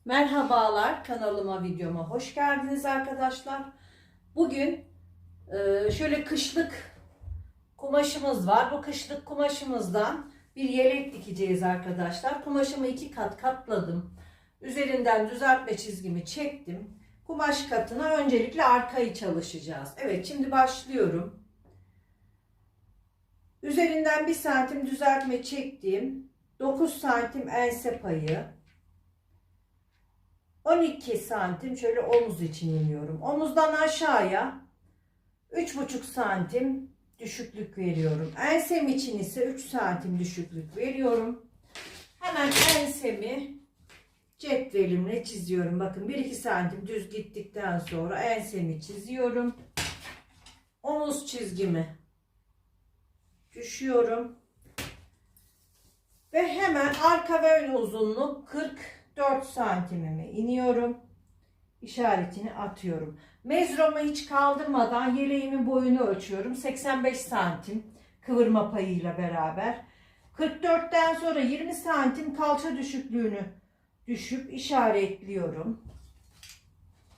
Merhabalar, kanalıma, videoma hoş geldiniz arkadaşlar. Bugün şöyle kışlık kumaşımız var. Bu kışlık kumaşımızdan bir yelek dikeceğiz arkadaşlar. Kumaşımı 2 kat katladım. Üzerinden düzeltme çizgimi çektim. Kumaş katına öncelikle arkayı çalışacağız. Evet, şimdi başlıyorum. Üzerinden 1 santim düzeltme çektim. 9 santim ense payı. 12 santim şöyle omuz için iniyorum. Omuzdan aşağıya 3,5 santim düşüklük veriyorum. Ensem için ise 3 santim düşüklük veriyorum. Hemen ensemi cetvelimle çiziyorum. Bakın 1-2 santim düz gittikten sonra ensemi çiziyorum. Omuz çizgimi düşüyorum. Ve hemen arka ve ön uzunluk 44 santimime iniyorum. İşaretini atıyorum. Mezromu hiç kaldırmadan yeleğimin boyunu ölçüyorum. 85 santim kıvırma payıyla beraber. 44'ten sonra 20 santim kalça düşüklüğünü düşüp işaretliyorum.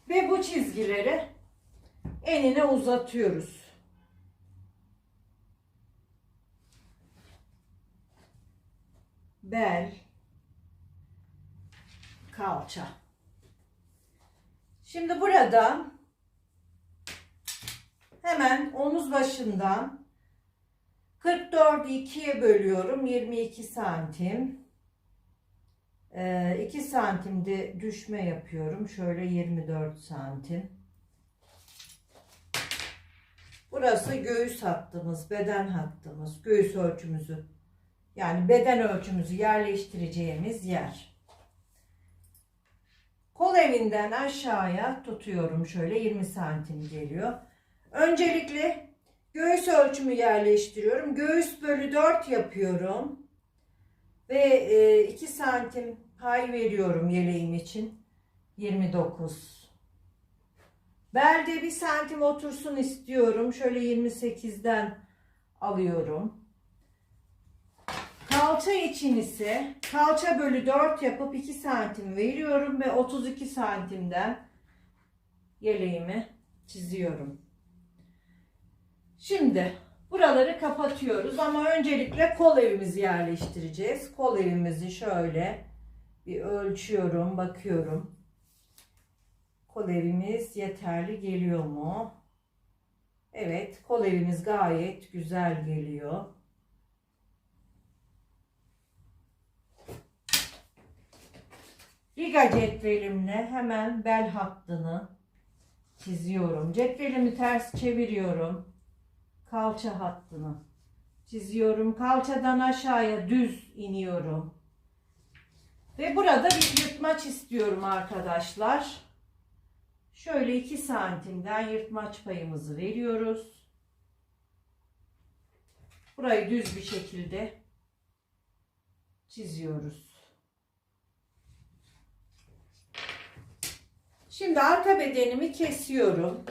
Ve bu çizgileri enine uzatıyoruz. Bel, kalça. Şimdi burada hemen omuz başından 44'ü 2'ye bölüyorum. 22 santim. 2 santimde düşme yapıyorum. Şöyle 24 santim. Burası göğüs hattımız, beden hattımız, göğüs ölçümüzü, yani beden ölçümüzü yerleştireceğimiz yer. Kol evinden aşağıya tutuyorum. Şöyle 20 santim geliyor. Öncelikle göğüs ölçümü yerleştiriyorum. Göğüs bölü 4 yapıyorum. Ve 2 santim pay veriyorum yeleğim için. 29. Belde 1 santim otursun istiyorum. Şöyle 28'den alıyorum. Kalça için ise kalça bölü 4 yapıp 2 santim veriyorum ve 32 santimden yeleğimi çiziyorum. Şimdi buraları kapatıyoruz ama öncelikle kol evimizi yerleştireceğiz. Kol evimizi şöyle bir ölçüyorum, bakıyorum. Kol evimiz yeterli geliyor mu? Evet, kol evimiz gayet güzel geliyor. Riga cetvelimle hemen bel hattını çiziyorum. Cetvelimi ters çeviriyorum. Kalça hattını çiziyorum. Kalçadan aşağıya düz iniyorum. Ve burada bir yırtmaç istiyorum arkadaşlar. Şöyle 2 santimden yırtmaç payımızı veriyoruz. Burayı düz bir şekilde çiziyoruz. Şimdi arka bedenimi kesiyorum.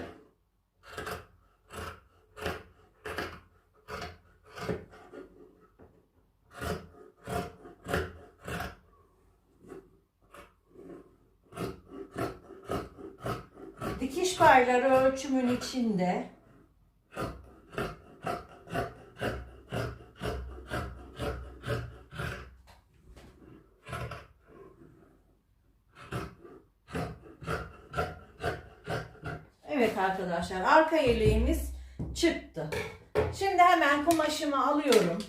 Dikiş payları ölçümün içinde. Evet arkadaşlar, arka yeleğimiz çıktı. Şimdi hemen kumaşımı alıyorum.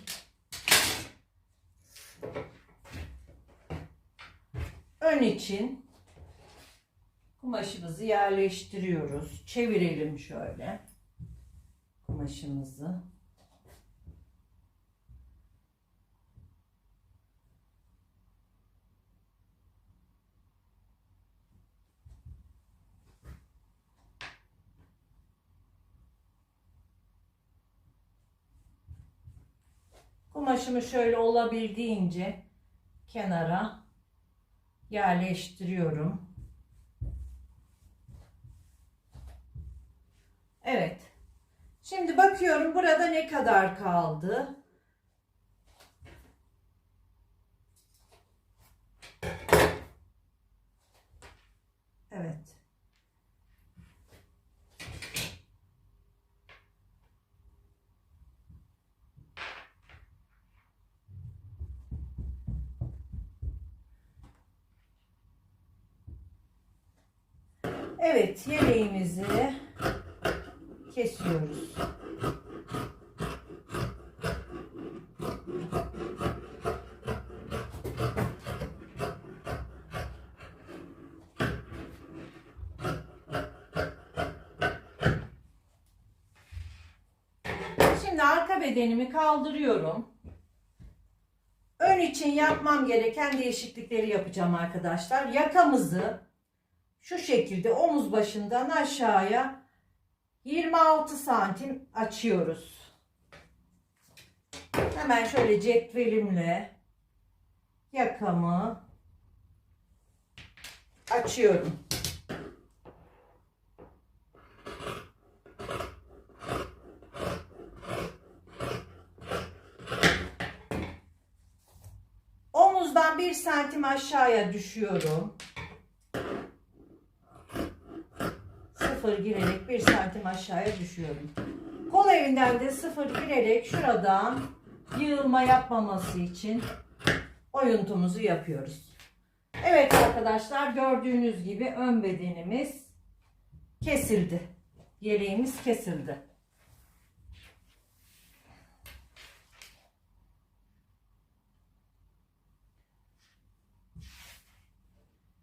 Ön için kumaşımızı yerleştiriyoruz. Çevirelim şöyle kumaşımızı. Kumaşımı şöyle olabildiğince kenara yerleştiriyorum. Evet. Şimdi bakıyorum burada ne kadar kaldı. Evet, yeleğimizi kesiyoruz. Şimdi arka bedenimi kaldırıyorum. Ön için yapmam gereken değişiklikleri yapacağım arkadaşlar. Yakamızı şu şekilde omuz başından aşağıya 26 santim açıyoruz. Hemen şöyle cetvelimle yakamı açıyorum. Omuzdan 1 santim aşağıya düşüyorum. Sıfır girerek 1 santim aşağıya düşüyorum. Kol evinden de sıfır girerek şuradan yığılma yapmaması için oyuntumuzu yapıyoruz. Evet arkadaşlar, gördüğünüz gibi ön bedenimiz kesildi. Yeleğimiz kesildi.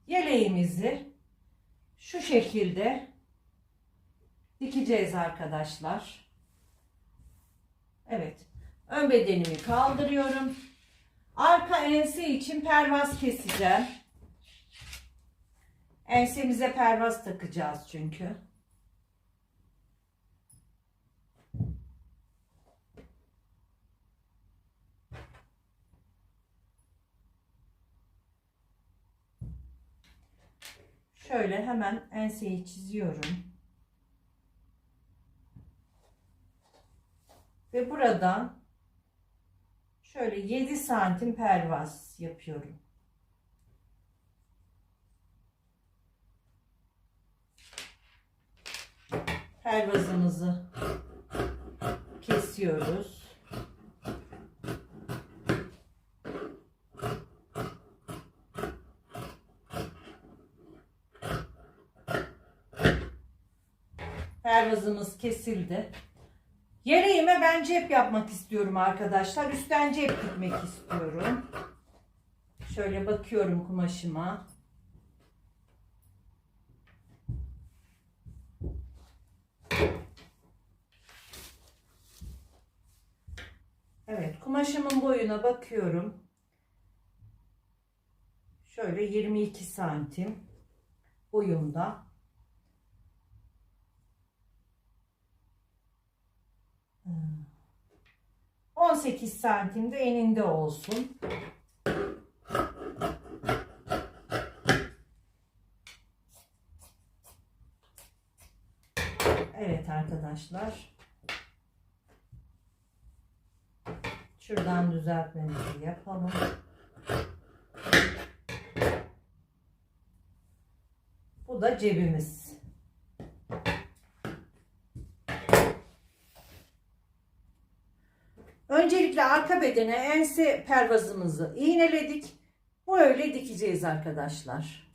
Yeleğimizi şu şekilde dikeceğiz arkadaşlar. Evet. Ön bedenimi kaldırıyorum. Arka ense için pervaz keseceğim. Ensemize pervaz takacağız çünkü. Şöyle hemen enseyi çiziyorum. Ve buradan şöyle 7 santim pervaz yapıyorum. Pervazımızı kesiyoruz. Pervazımız kesildi. Yeleğime ben cep yapmak istiyorum arkadaşlar. Üstten cep dikmek istiyorum. Şöyle bakıyorum kumaşıma. Evet, kumaşımın boyuna bakıyorum. Şöyle 22 santim boyunda. 18 santim de eninde olsun. Evet arkadaşlar. Şuradan düzeltmemizi yapalım. Bu da cebimiz. Öncelikle arka bedene ense pervazımızı iğneledik. Böyle dikeceğiz arkadaşlar.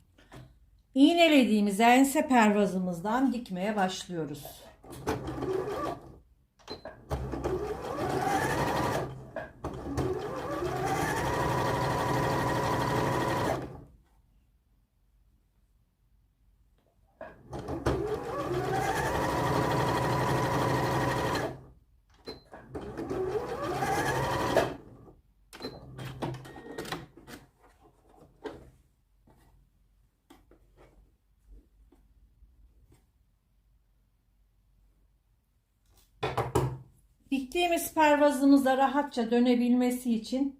İğnelediğimiz ense pervazımızdan dikmeye başlıyoruz. Diktiğimiz pervazımıza rahatça dönebilmesi için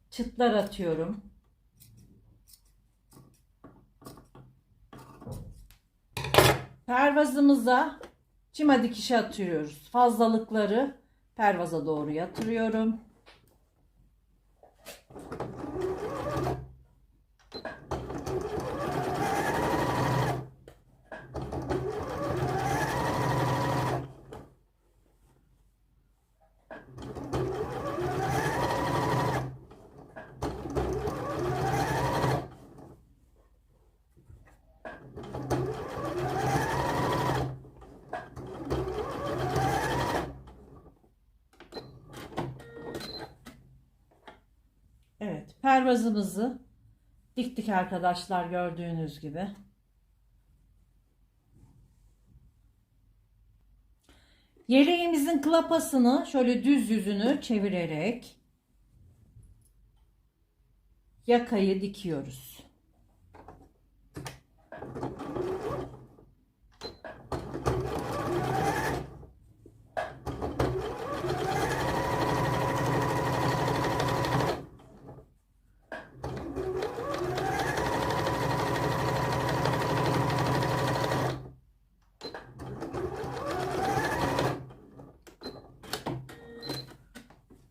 çıtlar atıyorum. Pervazımıza cima dikişi atıyoruz. Fazlalıkları pervaza doğru yatırıyorum. pervazımızı diktik arkadaşlar, gördüğünüz gibi. Yeleğimizin klapasını şöyle düz yüzünü çevirerek yakayı dikiyoruz.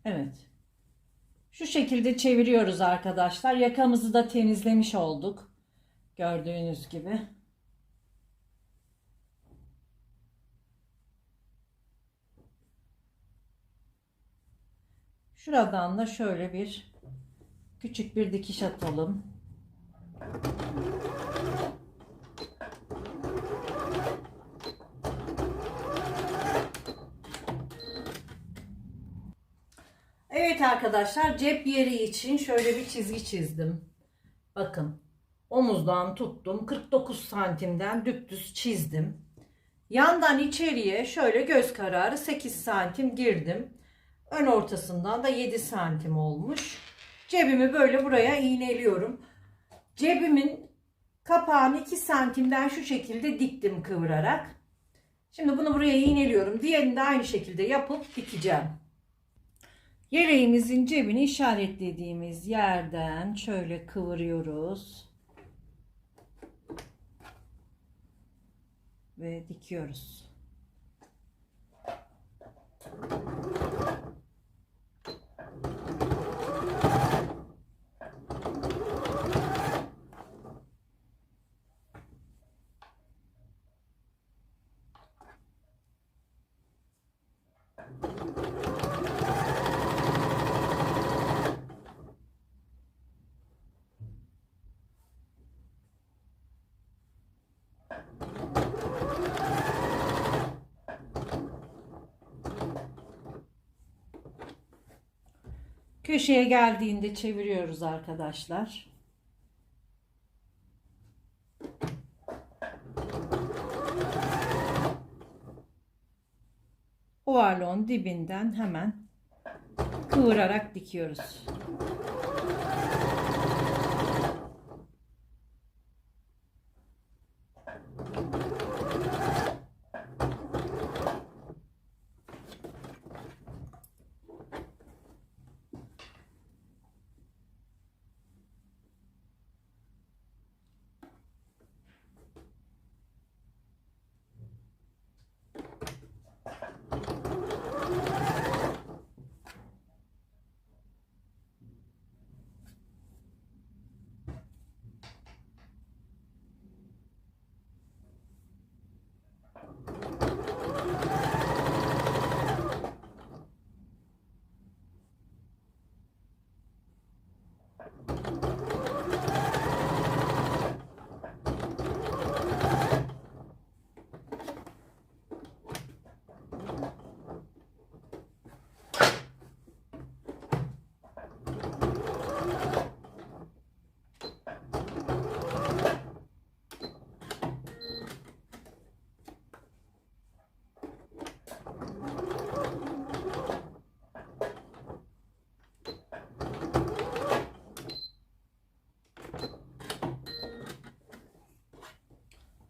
Evet. Şu şekilde çeviriyoruz arkadaşlar. Yakamızı da temizlemiş olduk. Gördüğünüz gibi. Şuradan da şöyle bir küçük bir dikiş atalım. Evet arkadaşlar, cep yeri için şöyle bir çizgi çizdim. Bakın, omuzdan tuttum, 49 santimden dümdüz çizdim. Yandan içeriye şöyle göz kararı 8 santim girdim. Ön ortasından da 7 santim olmuş. Cebimi böyle buraya iğneliyorum. Cebimin kapağını 2 santimden şu şekilde diktim kıvırarak. Şimdi bunu buraya iğneliyorum. Diğerini de aynı şekilde yapıp dikeceğim. Yeleğimizin cebini işaretlediğimiz yerden şöyle kıvırıyoruz ve dikiyoruz. Köşeye geldiğinde çeviriyoruz arkadaşlar. Ovarlığın dibinden hemen kıvırarak dikiyoruz.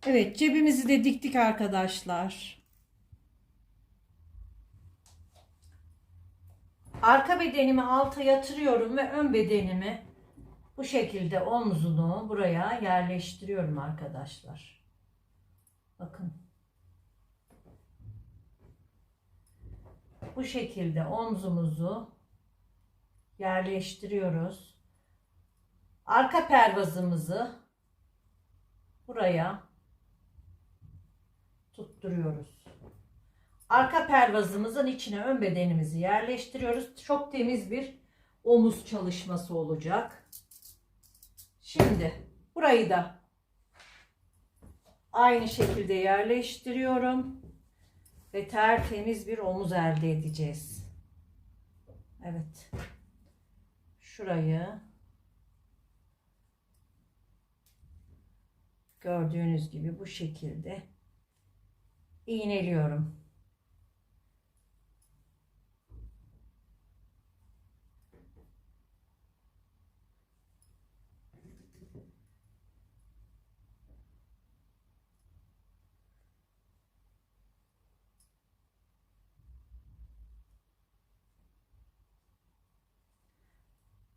Evet, cebimizi de diktik arkadaşlar. Arka bedenimi alta yatırıyorum ve ön bedenimi bu şekilde omzunu buraya yerleştiriyorum arkadaşlar. Bakın. Bu şekilde omzumuzu yerleştiriyoruz. Arka pervazımızı buraya tutturuyoruz. Arka pervazımızın içine ön bedenimizi yerleştiriyoruz. Çok temiz bir omuz çalışması olacak. Şimdi burayı da aynı şekilde yerleştiriyorum ve tertemiz bir omuz elde edeceğiz. Evet. Şurayı Gördüğünüz gibi bu şekilde iğneliyorum.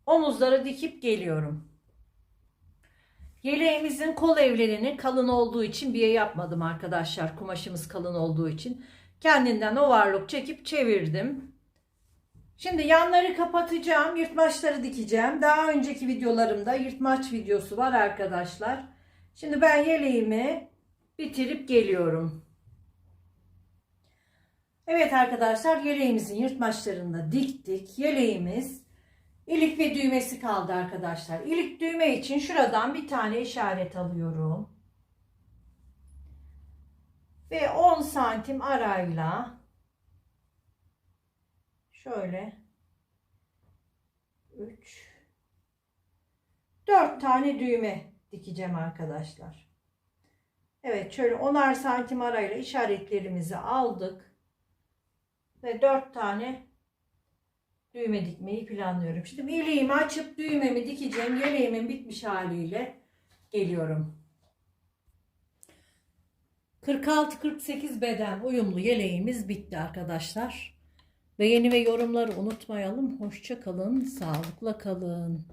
Omuzları dikip geliyorum. Yeleğimizin kol evlerini kalın olduğu için bir yapmadım arkadaşlar. Kumaşımız kalın olduğu için. Kendinden overlock çekip çevirdim. Şimdi yanları kapatacağım. Yırtmaçları dikeceğim. Daha önceki videolarımda yırtmaç videosu var arkadaşlar. Şimdi ben yeleğimi bitirip geliyorum. Evet arkadaşlar, yeleğimizin yırtmaçlarını da diktik. Yeleğimiz ilik ve düğmesi kaldı arkadaşlar. İlik düğme için şuradan bir tane işaret alıyorum. Ve 10 santim arayla şöyle 3 4 tane düğme dikeceğim arkadaşlar. Evet, şöyle 10'ar santim arayla işaretlerimizi aldık. Ve 4 tane düğme dikmeyi planlıyorum. Şimdi iliğimi açıp düğmemi dikeceğim. Yeleğimin bitmiş haliyle geliyorum. 46-48 beden uyumlu yeleğimiz bitti arkadaşlar. Beğeni ve yorumları unutmayalım. Hoşça kalın, sağlıkla kalın.